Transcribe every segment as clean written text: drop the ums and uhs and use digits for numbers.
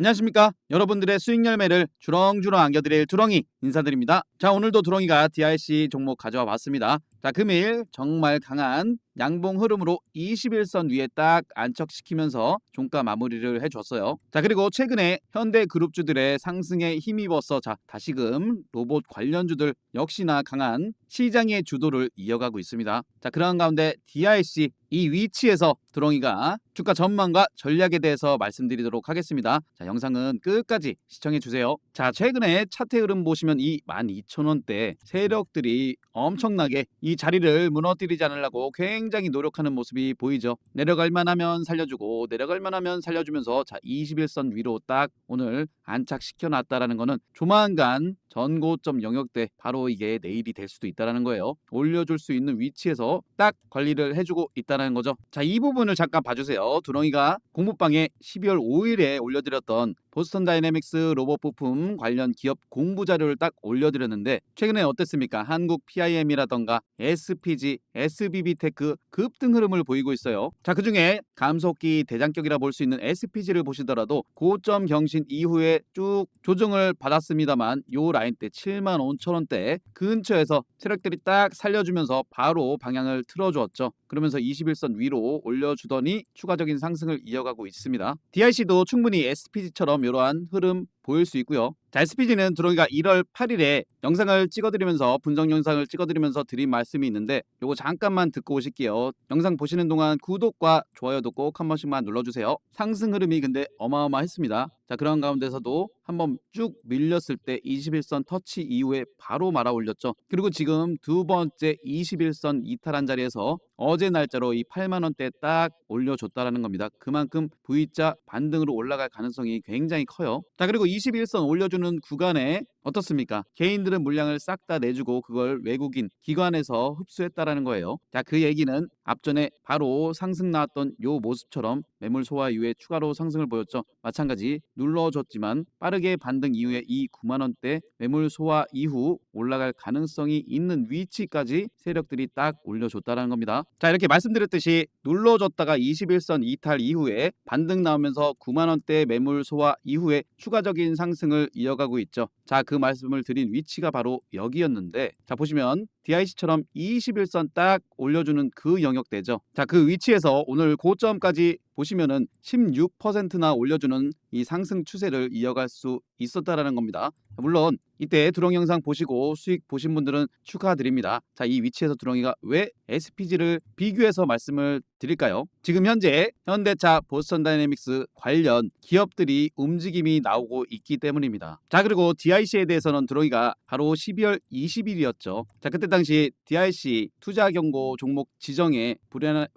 안녕하십니까. 여러분들의 수익 열매를 주렁주렁 안겨드릴 두렁이 인사드립니다. 자, 오늘도 두렁이가 DRC 종목 가져와 봤습니다. 자, 금일 정말 강한 양봉 흐름으로 21선 위에 딱 안착시키면서 종가 마무리를 해줬어요. 자, 그리고 최근에 현대 그룹주들의 상승에 힘입어서 다시금 로봇 관련주들 역시나 강한 시장의 주도를 이어가고 있습니다. 자, 그런 가운데 DRC 이 위치에서 두렁이가 주가 전망과 전략에 대해서 말씀드리도록 하겠습니다. 자, 영상은 끝까지 시청해 주세요. 자, 최근에 차트 흐름 보시면 이 12,000원대 세력들이 엄청나게 이 자리를 무너뜨리지 않으려고 굉장히 노력하는 모습이 보이죠. 내려갈 만하면 살려주고 내려갈 만하면 살려주면서 자, 21선 위로 딱 오늘 안착시켜 놨다라는 거는 조만간 전고점 영역대 바로 이게 내일이 될 수도 있다라는 거예요. 올려줄 수 있는 위치에서 딱 관리를 해주고 있다는 거죠. 자, 이 부분을 잠깐 봐주세요. 두렁이가 공부방에 12월 5일에 올려드렸던 보스턴 다이내믹스 로봇 부품 관련 기업 공부 자료를 딱 올려드렸는데 최근에 어땠습니까? 한국 PIM이라던가 SPG, SBB테크 급등 흐름을 보이고 있어요. 자, 그중에 감속기 대장격이라 볼 수 있는 SPG를 보시더라도 고점 경신 이후에 쭉 조정을 받았습니다만 요 라인대 75,000원대 근처에서 세력들이 딱 살려주면서 바로 방향을 틀어주었죠. 그러면서 21선 위로 올려주더니 추가적인 상승을 이어가고 있습니다. DIC도 충분히 SPG처럼 이러한 흐름 보일 수 있고요. 자, SPG는 두렁이가 1월 8일에 영상을 찍어드리면서 분석 영상을 찍어드리면서 드린 말씀이 있는데 요거 잠깐만 듣고 오실게요. 영상 보시는 동안 구독과 좋아요도 꼭 한 번씩만 눌러주세요. 상승 흐름이 근데 어마어마했습니다. 자, 그런 가운데서도 한번 쭉 밀렸을 때 21선 터치 이후에 바로 말아 올렸죠. 그리고 지금 두 번째 21선 이탈한 자리에서 어제 날짜로 이 8만원대 딱 올려줬다라는 겁니다. 그만큼 V자 반등으로 올라갈 가능성이 굉장히 커요. 자, 그리고 21선 올려주는 구간에 어떻습니까? 개인들은 물량을 싹 다 내주고 그걸 외국인 기관에서 흡수했다라는 거예요. 자, 그 얘기는 앞전에 바로 상승 나왔던 요 모습처럼 매물 소화 이후에 추가로 상승을 보였죠. 마찬가지 눌러줬지만 빠르게 반등 이후에 이 9만원대 매물 소화 이후 올라갈 가능성이 있는 위치까지 세력들이 딱 올려줬다라는 겁니다. 자, 이렇게 말씀드렸듯이 눌러줬다가 21선 이탈 이후에 반등 나오면서 9만원대 매물 소화 이후에 추가적인 상승을 이어가고 있죠. 자, 그 말씀을 드린 위치가 바로 여기였는데 자, 보시면 DIC처럼 21선 딱 올려주는 그 영역대죠. 자, 그 위치에서 오늘 고점까지 보시면은 16%나 올려주는 이 상승 추세를 이어갈 수 있었다라는 겁니다. 물론 이때 두렁이 영상 보시고 수익 보신 분들은 축하드립니다. 자, 이 위치에서 두렁이가 왜 SPG를 비교해서 말씀을 드릴까요? 지금 현재 현대차, 보스턴 다이내믹스 관련 기업들이 움직임이 나오고 있기 때문입니다. 자, 그리고 DIC에 대해서는 두렁이가 바로 12월 20일이었죠. 자, 그때 당시 DIC 투자 경고 종목 지정에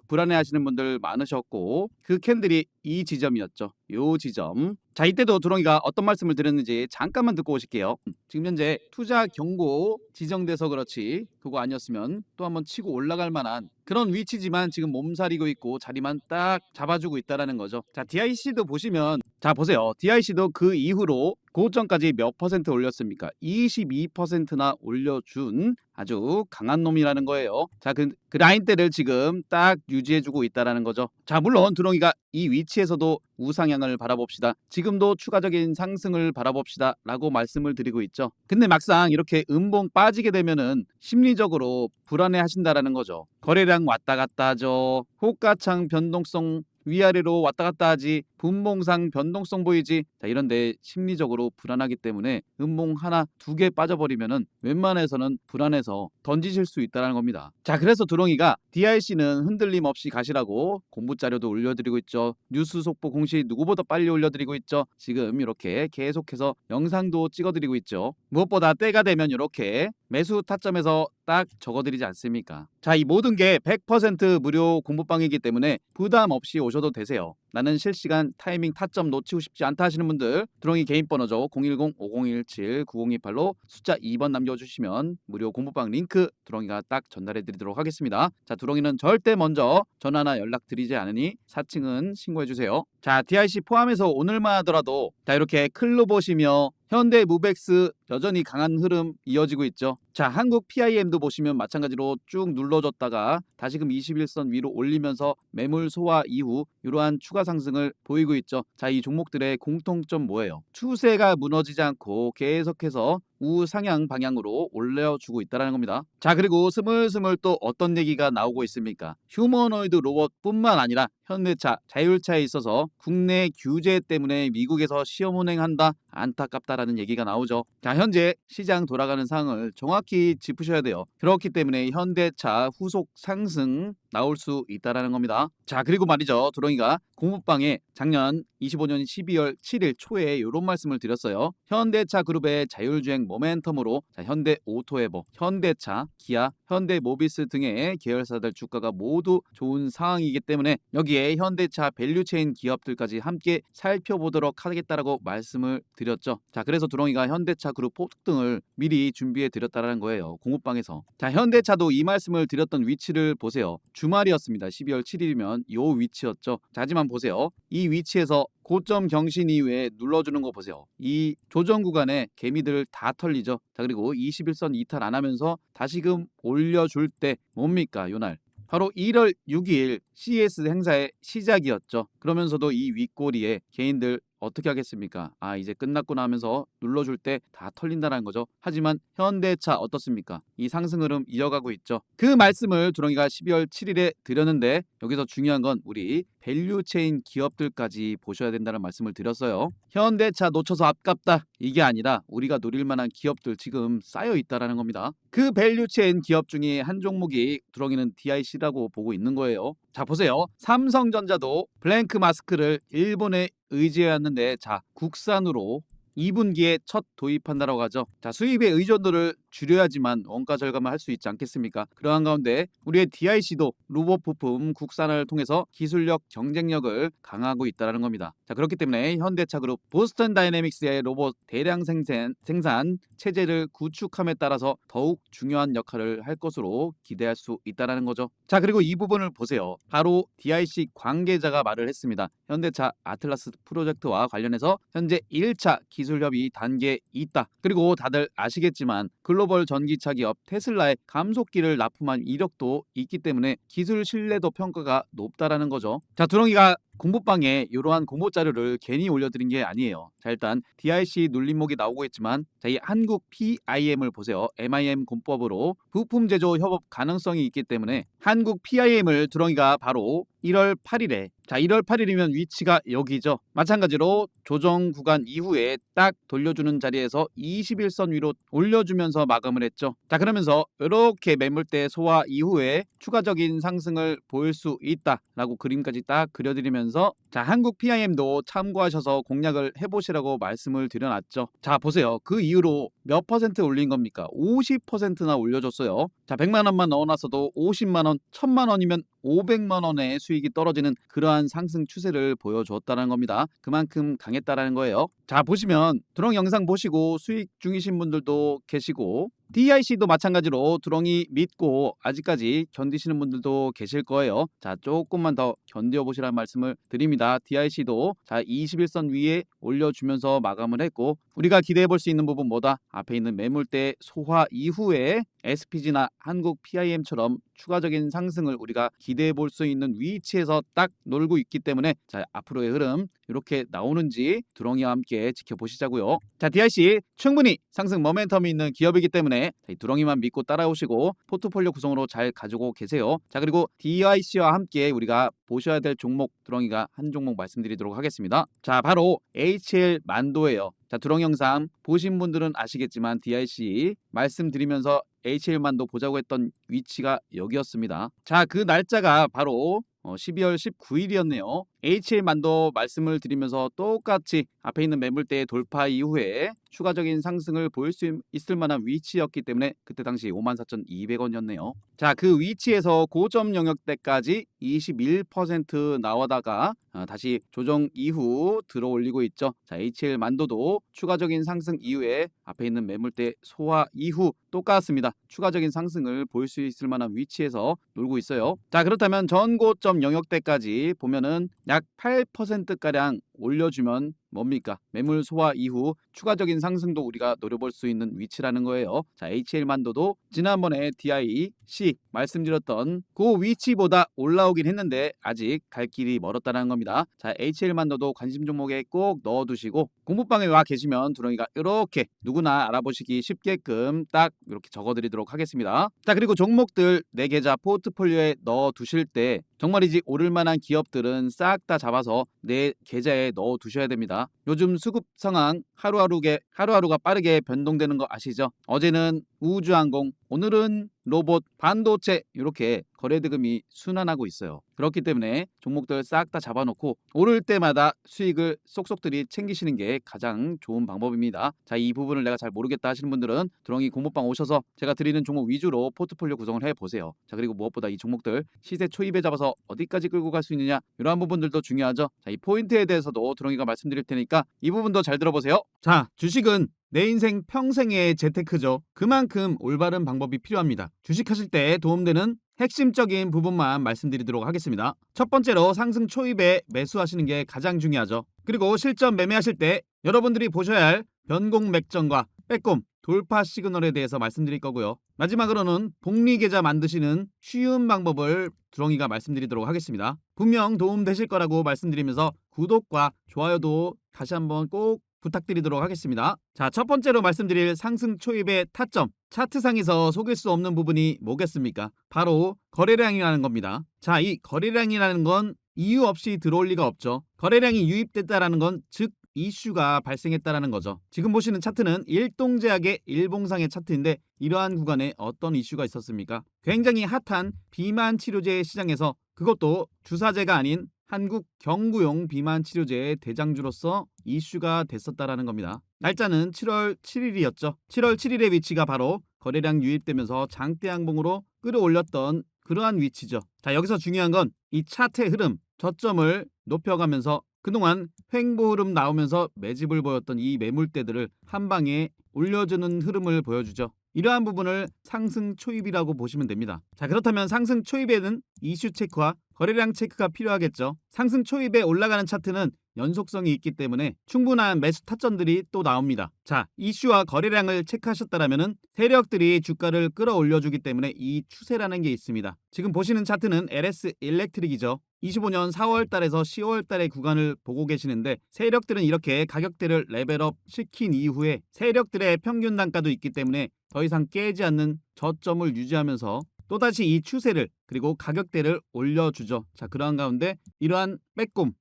불안해하시는 분들 많으셨고 그 캔들이 이 지점이었죠. 요 지점. 자, 이때도 두렁이가 어떤 말씀을 드렸는지 잠깐만 듣고 오실게요. 지금 현재 투자 경고 지정돼서 그렇지 그거 아니었으면 또 한번 치고 올라갈 만한 그런 위치지만 지금 몸살이고 있고 자리만 딱 잡아주고 있다라는 거죠. 자, DIC도 보시면 자, 보세요. DIC도 그 이후로 고점까지 몇 퍼센트 올렸습니까? 22%나 올려준 아주 강한 놈이라는 거예요. 자, 그 라인대를 지금 딱 유지해주고 있다라는 거죠. 자, 물론 두렁이가 이 위치에서도 우상향을 바라봅시다. 지금도 추가적인 상승을 바라봅시다 라고 말씀을 드리고 있죠. 근데 막상 이렇게 음봉 빠지게 되면은 심리적으로 불안해 하신다라는 거죠. 거래량 왔다 갔다 하죠. 호가창 변동성 위아래로 왔다 갔다 하지 분봉상 변동성 보이지. 자, 이런데 심리적으로 불안하기 때문에 음봉 하나 두 개 빠져버리면은 웬만해서는 불안해서 던지실 수 있다는 겁니다. 자, 그래서 두렁이가 DIC는 흔들림 없이 가시라고 공부 자료도 올려드리고 있죠. 뉴스 속보 공시 누구보다 빨리 올려드리고 있죠. 지금 이렇게 계속해서 영상도 찍어드리고 있죠. 무엇보다 때가 되면 이렇게 매수 타점에서 딱 적어드리지 않습니까? 자, 이 모든 게 100% 무료 공부방이기 때문에 부담 없이 오셔도 되세요. 나는 실시간 타이밍 타점 놓치고 싶지 않다 하시는 분들 두렁이 개인 번호죠. 010-5017-9028로 숫자 2번 남겨주시면 무료 공부방 링크 두렁이가 딱 전달해 드리도록 하겠습니다. 자, 두렁이는 절대 먼저 전화나 연락드리지 않으니 사칭은 신고해 주세요. 자, DIC 포함해서 오늘만 하더라도 자, 이렇게 클로 보시며 현대 무벡스 여전히 강한 흐름 이어지고 있죠. 자, 한국 PIM도 보시면 마찬가지로 쭉 눌러줬다가 다시금 21선 위로 올리면서 매물 소화 이후 이러한 추가 상승을 보이고 있죠. 자, 이 종목들의 공통점 뭐예요? 추세가 무너지지 않고 계속해서 우상향 방향으로 올려주고 있다는 겁니다. 자, 그리고 스물스물 또 어떤 얘기가 나오고 있습니까? 휴머노이드 로봇뿐만 아니라 현대차, 자율차에 있어서 국내 규제 때문에 미국에서 시험 운행한다? 안타깝다라는 얘기가 나오죠. 자, 현재 시장 돌아가는 상황을 정확히 짚으셔야 돼요. 그렇기 때문에 현대차 후속 상승 나올 수 있다라는 겁니다. 자, 그리고 말이죠. 두렁이가 공부방에 작년 25년 12월 7일 초에 이런 말씀을 드렸어요. 현대차 그룹의 자율주행 모멘텀으로 현대 오토에버, 현대차, 기아, 현대모비스 등의 계열사들 주가가 모두 좋은 상황이기 때문에 여기에 현대차 밸류체인 기업들까지 함께 살펴보도록 하겠다라고 말씀을 드렸죠. 자, 그래서 두렁이가 현대차 그룹 폭등을 미리 준비해 드렸다라는 거예요. 공부방에서. 자, 현대차도 이 말씀을 드렸던 위치를 보세요. 주말이었습니다. 12월 7일이면 이 위치였죠. 자, 하지만 보세요. 이 위치에서 고점 경신 이후에 눌러주는 거 보세요. 이 조정 구간에 개미들 다 털리죠. 자, 그리고 21선 이탈 안 하면서 다시금 올려줄 때 뭡니까? 요날 바로 1월 6일 CES 행사의 시작이었죠. 그러면서도 이 윗꼬리에 개인들 어떻게 하겠습니까? 아, 이제 끝났구나 하면서 눌러줄 때 다 털린다는 거죠. 하지만 현대차 어떻습니까? 이 상승 흐름 이어가고 있죠. 그 말씀을 두렁이가 12월 7일에 드렸는데 여기서 중요한 건 우리 밸류체인 기업들까지 보셔야 된다는 말씀을 드렸어요. 현대차 놓쳐서 아깝다 이게 아니라 우리가 노릴 만한 기업들 지금 쌓여 있다라는 겁니다. 그 밸류체인 기업 중에 한 종목이 두렁이는 DIC라고 보고 있는 거예요. 자, 보세요. 삼성전자도 블랭크 마스크를 일본에 의지해왔는데 자, 국산으로 2분기에 첫 도입한다라고 하죠. 자, 수입의 의존도를 줄여야지만 원가 절감을 할 수 있지 않겠습니까? 그러한 가운데 우리의 DIC도 로봇 부품 국산을 통해서 기술력, 경쟁력을 강화하고 있다는 겁니다. 자, 그렇기 때문에 현대차 그룹 보스턴 다이내믹스의 로봇 대량 생산 체제를 구축함에 따라서 더욱 중요한 역할을 할 것으로 기대할 수 있다는 거죠. 자, 그리고 이 부분을 보세요. 바로 DIC 관계자가 말을 했습니다. 현대차 아틀라스 프로젝트와 관련해서 현재 1차 기술 협의 단계에 있다. 그리고 다들 아시겠지만 글로벌 전기차 기업 테슬라의 감속기를 납품한 이력도 있기 때문에 기술 신뢰도 평가가 높다라는 거죠. 자, 두렁이가 공부방에 이러한 공부 자료를 괜히 올려드린 게 아니에요. 자, 일단 DIC 눌림목이 나오고 있지만 자, 이 한국 PIM을 보세요. MIM 공법으로 부품 제조 협업 가능성이 있기 때문에 한국 PIM을 두렁이가 바로 1월 8일에 자, 1월 8일이면 위치가 여기죠. 마찬가지로 조정 구간 이후에 딱 돌려주는 자리에서 21선 위로 올려주면서 마감을 했죠. 자, 그러면서 이렇게 매물대 소화 이후에 추가적인 상승을 보일 수 있다라고 그림까지 딱 그려드리면서 자, 한국 PIM도 참고하셔서 공략을 해보시라고 말씀을 드려놨죠. 자, 보세요. 그 이후로 몇 퍼센트 올린 겁니까? 50%나 올려줬어요. 자, 100만 원만 넣어놨어도 50만 원, 1000만 원이면 500만 원의 수익이 떨어지는 그러한 상승 추세를 보여줬다는 겁니다. 그만큼 강했다라는 거예요. 자, 보시면 두렁이 영상 보시고 수익 중이신 분들도 계시고 DIC도 마찬가지로 두렁이 믿고 아직까지 견디시는 분들도 계실 거예요. 자, 조금만 더 견뎌보시라는 말씀을 드립니다. DIC도 자, 21선 위에 올려주면서 마감을 했고 우리가 기대해 볼 수 있는 부분 뭐다? 앞에 있는 매물대 소화 이후에 SPG나 한국 PIM처럼 추가적인 상승을 우리가 기대해 볼 수 있는 위치에서 딱 놀고 있기 때문에 자, 앞으로의 흐름 이렇게 나오는지 두렁이와 함께 지켜보시자고요. 자, DIC 충분히 상승 모멘텀이 있는 기업이기 때문에 이 두렁이만 믿고 따라오시고 포트폴리오 구성으로 잘 가지고 계세요. 자, 그리고 DIC와 함께 우리가 보셔야 될 종목 두렁이가 한 종목 말씀드리도록 하겠습니다. 자, 바로 HL 만도예요. 자, 두렁이 영상 보신 분들은 아시겠지만 DIC 말씀드리면서 HL만도 보자고 했던 위치가 여기였습니다. 자, 그 날짜가 바로 12월 19일이었네요. HL만도 말씀을 드리면서 똑같이 앞에 있는 매물대 돌파 이후에 추가적인 상승을 보일 수 있을 만한 위치였기 때문에 그때 당시 54,200원이었네요. 자, 그 위치에서 고점 영역대까지 21% 나오다가 다시 조정 이후 들어 올리고 있죠. 자, HL만도도 추가적인 상승 이후에 앞에 있는 매물대 소화 이후 똑같습니다. 추가적인 상승을 보일 수 있을 만한 위치에서 놀고 있어요. 자, 그렇다면 전고점 영역대까지 보면은 약 8%가량 올려주면 뭡니까? 매물 소화 이후 추가적인 상승도 우리가 노려볼 수 있는 위치라는 거예요. 자, HL만도도 지난번에 DIC 말씀드렸던 그 위치보다 올라오긴 했는데 아직 갈 길이 멀었다는 겁니다. 자, HL만도도 관심 종목에 꼭 넣어두시고 공부방에 와 계시면 두렁이가 이렇게 누구나 알아보시기 쉽게끔 딱 이렇게 적어드리도록 하겠습니다. 자, 그리고 종목들 내 계좌 포트폴리오에 넣어두실 때 정말이지 오를 만한 기업들은 싹 다 잡아서 내 계좌에 넣어 두셔야 됩니다. 요즘 수급 상황 하루하루가 빠르게 변동되는 거 아시죠? 어제는 우주항공, 오늘은 로봇, 반도체 이렇게 거래대금이 순환하고 있어요. 그렇기 때문에 종목들 싹 다 잡아놓고 오를 때마다 수익을 쏙쏙들이 챙기시는 게 가장 좋은 방법입니다. 자, 이 부분을 내가 잘 모르겠다 하시는 분들은 두렁이 공모방 오셔서 제가 드리는 종목 위주로 포트폴리오 구성을 해보세요. 자, 그리고 무엇보다 이 종목들 시세 초입에 잡아서 어디까지 끌고 갈 수 있느냐 이러한 부분들도 중요하죠. 자, 이 포인트에 대해서도 두렁이가 말씀드릴 테니까 이 부분도 잘 들어보세요. 자, 주식은 내 인생 평생의 재테크죠. 그만큼 올바른 방법이 필요합니다. 주식하실 때 도움되는 핵심적인 부분만 말씀드리도록 하겠습니다. 첫 번째로 상승 초입에 매수하시는 게 가장 중요하죠. 그리고 실전 매매하실 때 여러분들이 보셔야 할 변공 맥점과 빼꼼 돌파 시그널에 대해서 말씀드릴 거고요. 마지막으로는 복리 계좌 만드시는 쉬운 방법을 두렁이가 말씀드리도록 하겠습니다. 분명 도움되실 거라고 말씀드리면서 구독과 좋아요도 다시 한번 꼭 부탁드리도록 하겠습니다. 자, 첫 번째로 말씀드릴 상승 초입의 타점, 차트상에서 속일 수 없는 부분이 뭐겠습니까? 바로 거래량이라는 겁니다. 자, 이 거래량이라는 건 이유 없이 들어올 리가 없죠. 거래량이 유입됐다라는 건 즉 이슈가 발생했다라는 거죠. 지금 보시는 차트는 일동제약의 일봉상의 차트인데 이러한 구간에 어떤 이슈가 있었습니까? 굉장히 핫한 비만 치료제 시장에서 그것도 주사제가 아닌 한국 경구용 비만 치료제의 대장주로서 이슈가 됐었다라는 겁니다. 날짜는 7월 7일이었죠. 7월 7일의 위치가 바로 거래량 유입되면서 장대 양봉으로 끌어올렸던 그러한 위치죠. 자, 여기서 중요한 건 이 차트의 흐름, 저점을 높여가면서 그동안 횡보 흐름 나오면서 매집을 보였던 이 매물대들을 한 방에 올려주는 흐름을 보여주죠. 이러한 부분을 상승 초입이라고 보시면 됩니다. 자, 그렇다면 상승 초입에는 이슈 체크와 거래량 체크가 필요하겠죠. 상승 초입에 올라가는 차트는 연속성이 있기 때문에 충분한 매수 타점들이 또 나옵니다. 자, 이슈와 거래량을 체크하셨다면 세력들이 주가를 끌어올려주기 때문에 이 추세라는 게 있습니다. 지금 보시는 차트는 LS 일렉트릭이죠. 25년 4월 달에서 10월 달의 구간을 보고 계시는데 세력들은 이렇게 가격대를 레벨업 시킨 이후에 세력들의 평균 단가도 있기 때문에 더 이상 깨지 않는 저점을 유지하면서 또다시 이 추세를 그리고 가격대를 올려주죠. 자, 그러한 가운데 이러한 빼꼼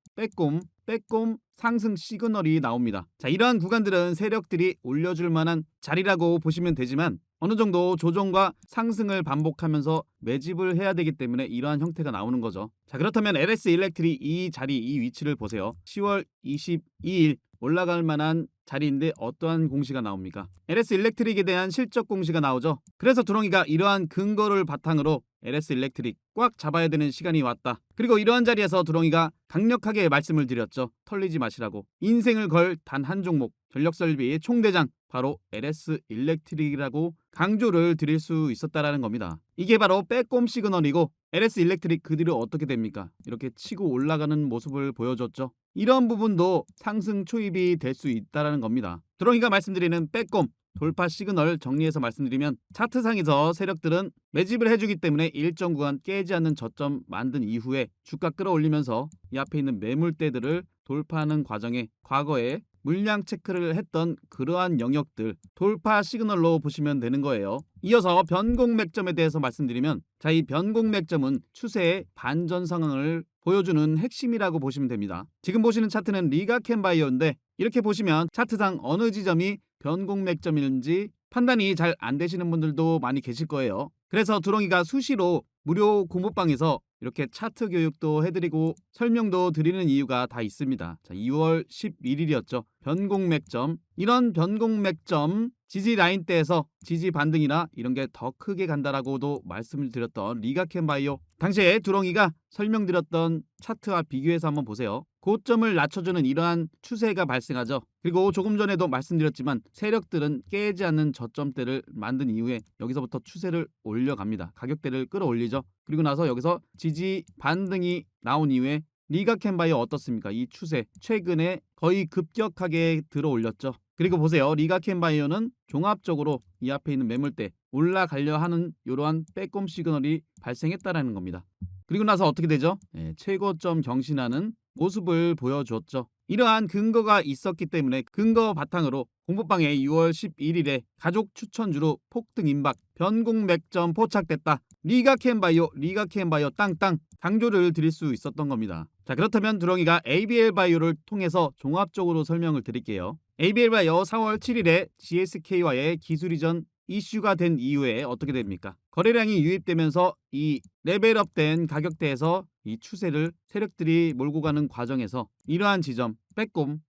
상승 시그널이 나옵니다. 자, 이러한 구간들은 세력들이 올려줄 만한 자리라고 보시면 되지만 어느 정도 조정과 상승을 반복하면서 매집을 해야 되기 때문에 이러한 형태가 나오는 거죠. 자, 그렇다면 LS 일렉트릭 이 자리, 이 위치를 보세요. 10월 22일 올라갈 만한 자리인데 어떠한 공시가 나옵니까? LS 일렉트릭에 대한 실적 공시가 나오죠. 그래서 두렁이가 이러한 근거를 바탕으로 LS 일렉트릭 꽉 잡아야 되는 시간이 왔다. 그리고 이러한 자리에서 두렁이가 강력하게 말씀을 드렸죠. 털리지 마시라고. 인생을 걸 단 한 종목, 전력설비의 총대장 바로 LS 일렉트릭이라고 강조를 드릴 수 있었다라는 겁니다. 이게 바로 빼꼼 시그널이고 LS 일렉트릭 그 뒤로 어떻게 됩니까? 이렇게 치고 올라가는 모습을 보여줬죠. 이런 부분도 상승 초입이 될 수 있다라는 겁니다. 두렁이가 말씀드리는 빼꼼 돌파 시그널 정리해서 말씀드리면 차트상에서 세력들은 매집을 해주기 때문에 일정 구간 깨지 않는 저점 만든 이후에 주가 끌어올리면서 이 앞에 있는 매물대들을 돌파하는 과정에 과거에 물량 체크를 했던 그러한 영역들 돌파 시그널로 보시면 되는 거예요. 이어서 변공 맥점에 대해서 말씀드리면 자, 이 변공 맥점은 추세의 반전 상황을 보여주는 핵심이라고 보시면 됩니다. 지금 보시는 차트는 리가캔바이오인데 이렇게 보시면 차트상 어느 지점이 변공 맥점인지 판단이 잘 안 되시는 분들도 많이 계실 거예요. 그래서 두렁이가 수시로 무료 공부방에서 이렇게 차트 교육도 해드리고 설명도 드리는 이유가 다 있습니다. 자, 2월 11일이었죠. 변공 맥점. 이런 변공 맥점 지지 라인대에서 지지 반등이나 이런 게 더 크게 간다라고도 말씀을 드렸던 리가캔바이오. 당시에 두렁이가 설명드렸던 차트와 비교해서 한번 보세요. 고점을 낮춰주는 이러한 추세가 발생하죠. 그리고 조금 전에도 말씀드렸지만 세력들은 깨지 않는 저점대를 만든 이후에 여기서부터 추세를 올려갑니다. 가격대를 끌어올리죠. 그리고 나서 여기서 지지 반등이 나온 이후에 리가캔바이오 어떻습니까? 이 추세 최근에 거의 급격하게 들어 올렸죠. 그리고 보세요. 리가캔바이오는 종합적으로 이 앞에 있는 매물대 올라가려 하는 이러한 빼꼼 시그널이 발생했다라는 겁니다. 그리고 나서 어떻게 되죠? 최고점 경신하는 모습을 보여줬죠. 이러한 근거가 있었기 때문에 근거 바탕으로 공부방에 6월 11일에 가족 추천주로 폭등 임박, 변곡 맥점 포착됐다. 리가캔바이오 땅땅 강조를 드릴 수 있었던 겁니다. 자, 그렇다면 두렁이가 ABL바이오를 통해서 종합적으로 설명을 드릴게요. ABL바이오 4월 7일에 GSK와의 기술 이전 이슈가 된 이후에 어떻게 됩니까? 거래량이 유입되면서 이 레벨업된 가격대에서 이 추세를 세력들이 몰고 가는 과정에서 이러한 지점 빼꼼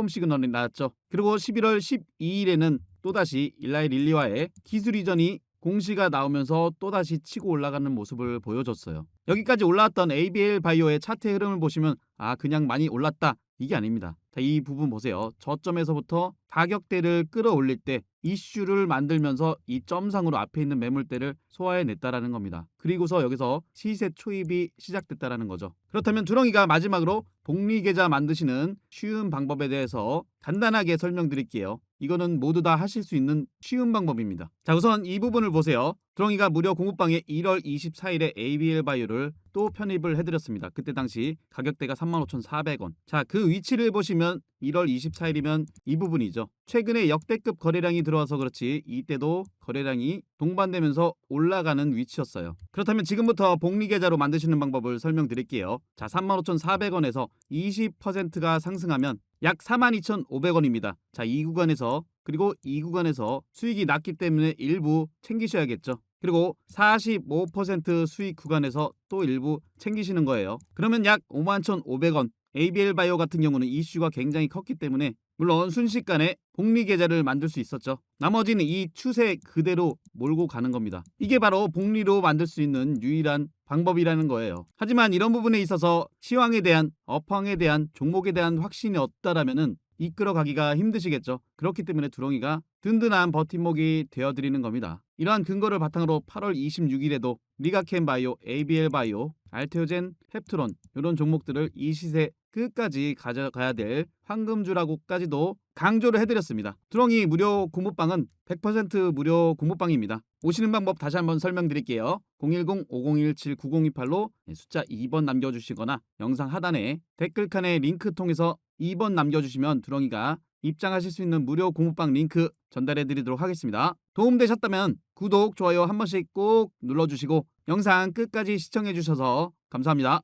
시그널이 나왔죠. 그리고 11월 12일에는 또다시 일라이 릴리와의 기술 이전이 공시가 나오면서 또다시 치고 올라가는 모습을 보여줬어요. 여기까지 올라왔던 ABL 바이오의 차트 흐름을 보시면 그냥 많이 올랐다 이게 아닙니다. 자, 이 부분 보세요. 저점에서부터 가격대를 끌어올릴 때 이슈를 만들면서 이 점상으로 앞에 있는 매물대를 소화해냈다라는 겁니다. 그리고서 여기서 시세 초입이 시작됐다라는 거죠. 그렇다면 두렁이가 마지막으로 복리계좌 만드시는 쉬운 방법에 대해서 간단하게 설명드릴게요. 이거는 모두 다 하실 수 있는 쉬운 방법입니다. 자, 우선 이 부분을 보세요. 두렁이가 무료 공부방에 1월 24일에 ABL 바이오를 또 편입을 해드렸습니다. 그때 당시 가격대가 35,400원. 자, 그 위치를 보시면 1월 24일이면 이 부분이죠. 최근에 역대급 거래량이 들어와서 그렇지 이때도 거래량이 동반되면서 올라가는 위치였어요. 그렇다면 지금부터 복리계좌로 만드시는 방법을 설명드릴게요. 자, 35,400원에서 20%가 상승하면 약 42,500원입니다. 자, 이 구간에서 그리고 이 구간에서 수익이 낮기 때문에 일부 챙기셔야겠죠. 그리고 45% 수익 구간에서 또 일부 챙기시는 거예요. 그러면 약 51,500원. ABL 바이오 같은 경우는 이슈가 굉장히 컸기 때문에 물론 순식간에 복리계좌를 만들 수 있었죠. 나머지는 이 추세 그대로 몰고 가는 겁니다. 이게 바로 복리로 만들 수 있는 유일한 방법이라는 거예요. 하지만 이런 부분에 있어서 시황에 대한 업황에 대한 종목에 대한 확신이 없다라면은 이끌어가기가 힘드시겠죠. 그렇기 때문에 두렁이가 든든한 버팀목이 되어드리는 겁니다. 이러한 근거를 바탕으로 8월 26일에도 리가캔바이오, ABL바이오, 알테오젠, 펩트론 이런 종목들을 이 시세 끝까지 가져가야 될 황금주라고까지도 강조를 해드렸습니다. 두렁이 무료 공부방은 100% 무료 공부방입니다. 오시는 방법 다시 한번 설명드릴게요. 010-5017-9028로 숫자 2번 남겨주시거나 영상 하단에 댓글칸에 링크 통해서 2번 남겨주시면 두렁이가 입장하실 수 있는 무료 공부방 링크 전달해드리도록 하겠습니다. 도움되셨다면 구독, 좋아요 한 번씩 꼭 눌러주시고 영상 끝까지 시청해주셔서 감사합니다.